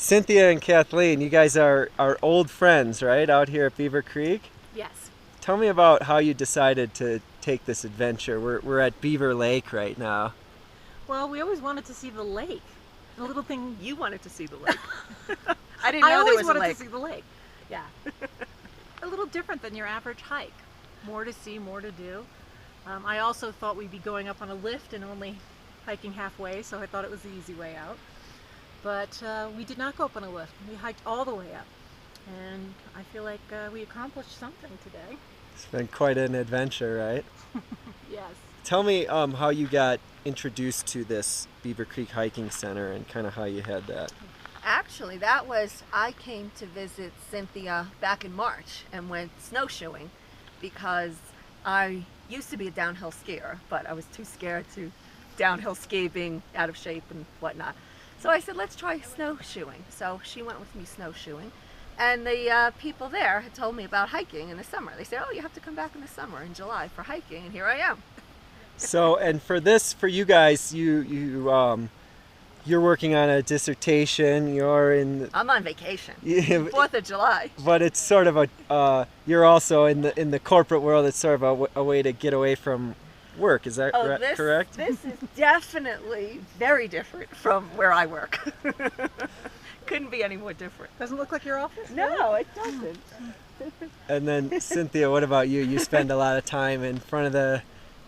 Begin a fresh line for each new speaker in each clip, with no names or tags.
Cynthia and Kathleen, you guys are old friends, right, out here at Beaver Creek?
Yes.
Tell me about how you decided to take this adventure. We're at Beaver Lake right now.
Well, we always wanted to see the lake. The little thing.
You wanted to see the lake. I didn't know there was a lake.
I always wanted to see the lake. Yeah. A little different than your average hike. More to see, more to do. I also thought we'd be going up on a lift and only hiking halfway, so I thought it was the easy way out. But we did not go up on a lift. We hiked all the way up. And I feel like we accomplished something today.
It's been quite an adventure, right?
Yes.
Tell me how you got introduced to this Beaver Creek Hiking Center and kind of how you had that.
Actually, I came to visit Cynthia back in March and went snowshoeing because I used to be a downhill skier, but I was too scared to downhill ski, being out of shape and whatnot. So I said, let's try snowshoeing. So she went with me snowshoeing. And the people there had told me about hiking in the summer. They said, oh, you have to come back in the summer, in July, for hiking, and here I am.
So, and for you guys, you're working on a dissertation.
I'm on vacation. 4th of July.
But it's sort of you're also in the corporate world. It's sort of a way to get away from work. Is that correct?
This is definitely very different from where I work. Couldn't be any more different.
Doesn't look like your office?
No, it doesn't.
And then Cynthia, what about you? You spend a lot of time in front of the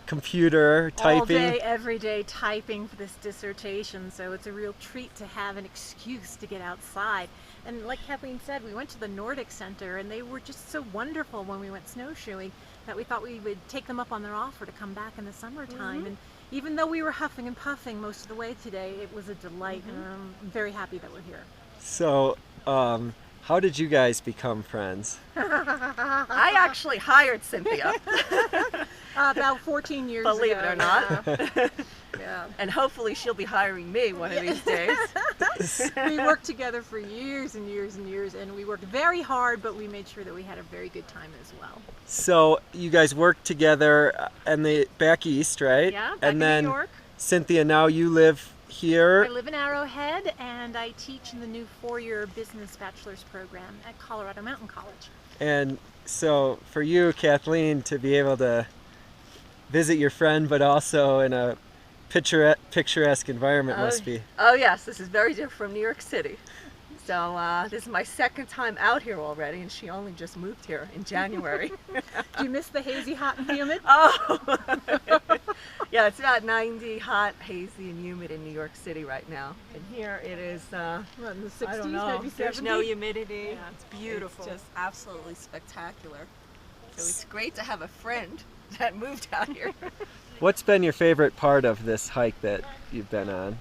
computer typing?
All day, every day typing for this dissertation, so it's a real treat to have an excuse to get outside. And like Kathleen said, we went to the Nordic Center and they were just so wonderful when we went snowshoeing that we thought we would take them up on their offer to come back in the summertime. And even though we were huffing and puffing most of the way today, it was a delight, and I'm very happy that we're here.
So, how did you guys become friends?
I actually hired Cynthia.
About 14 years ago.
Believe it or not.
Yeah.
And hopefully she'll be hiring me one of these days.
We worked together for years and years and years, and we worked very hard, but we made sure that we had a very good time as well.
So you guys worked together back east, right?
Yeah, back
and
in New York.
Cynthia, now you live here.
I live in Arrowhead, and I teach in the new 4-year business bachelor's program at Colorado Mountain College.
And so for you, Kathleen, to be able to visit your friend, but also in a picturesque environment must be.
Oh yes, this is very different from New York City. So this is my second time out here already, and she only just moved here in January.
Do you miss the hazy, hot, and humid?
Oh! Yeah, it's about 90, hot, hazy, and humid in New York City right now. And here it is,
In the 60s,
I don't know,
maybe 70s?
there's no humidity.
Yeah, it's beautiful.
It's just absolutely spectacular. So it's great to have a friend that moved out here.
What's been your favorite part of this hike that you've been on?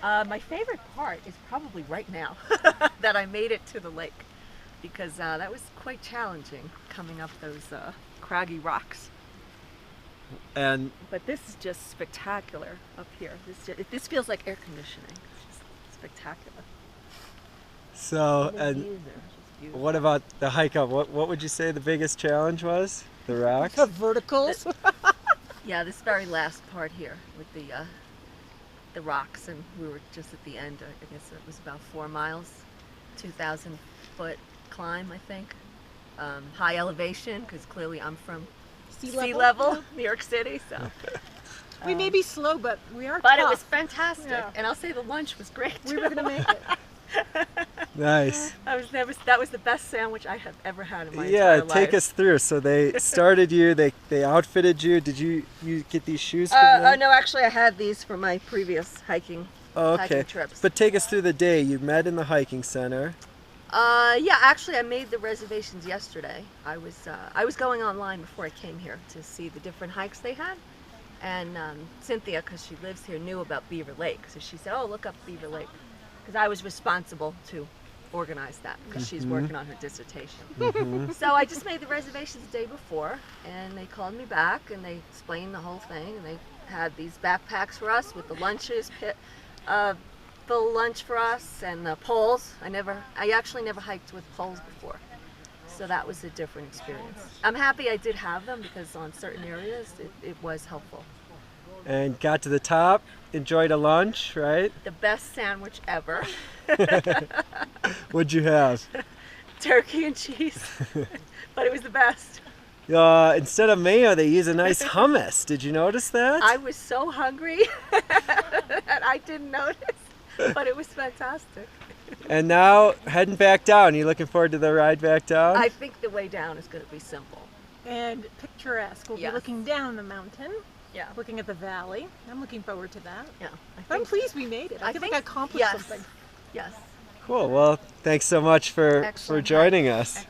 My favorite part is probably right now, that I made it to the lake, because that was quite challenging, coming up those craggy rocks. But this is just spectacular up here. This feels like air conditioning. It's just spectacular.
So, and what about the hike up? What would you say the biggest challenge was? The rocks?
The verticals?
Yeah, this very last part here with the rocks, and we were just at the end. I guess it was about 4 miles, 2,000-foot climb, I think. High elevation, because clearly I'm from sea level, New York City. So
we may be slow, but we are
But
tough.
it was fantastic,
Yeah.
and I'll say the lunch was great.
We were going to make it.
Nice.
That was the best sandwich I have ever had in my entire life.
Take us through. So they started you, they outfitted you. Did you get these shoes from
Oh
them?
no, actually I had these for my previous hiking trips.
But take us through the day. You met in the hiking center.
Yeah, actually I made the reservations yesterday. I was going online before I came here to see the different hikes they had. And Cynthia, because she lives here, knew about Beaver Lake. So she said, oh, look up Beaver Lake. Because I was responsible to organize that, because she's working on her dissertation. So I just made the reservations the day before, and they called me back and they explained the whole thing, and they had these backpacks for us with the lunches, full lunch for us, and the poles. I actually never hiked with poles before, so that was a different experience. I'm happy I did have them, because on certain areas it was helpful.
and got to the top, enjoyed a lunch, right?
The best sandwich ever.
What'd you have?
Turkey and cheese. But it was the best.
Instead of mayo, they use a nice hummus. Did you notice that?
I was so hungry that I didn't notice, but it was fantastic.
And now heading back down. You looking forward to the ride back down?
I think the way down is going to be simple.
And picturesque. We'll
Yes.
be looking down the mountain,
Yeah.
looking at the valley. I'm looking forward to that.
Yeah.
I'm pleased we made it. I feel like I accomplished
yes.
something.
Yes.
Cool. Well, thanks so much for
Excellent.
joining us.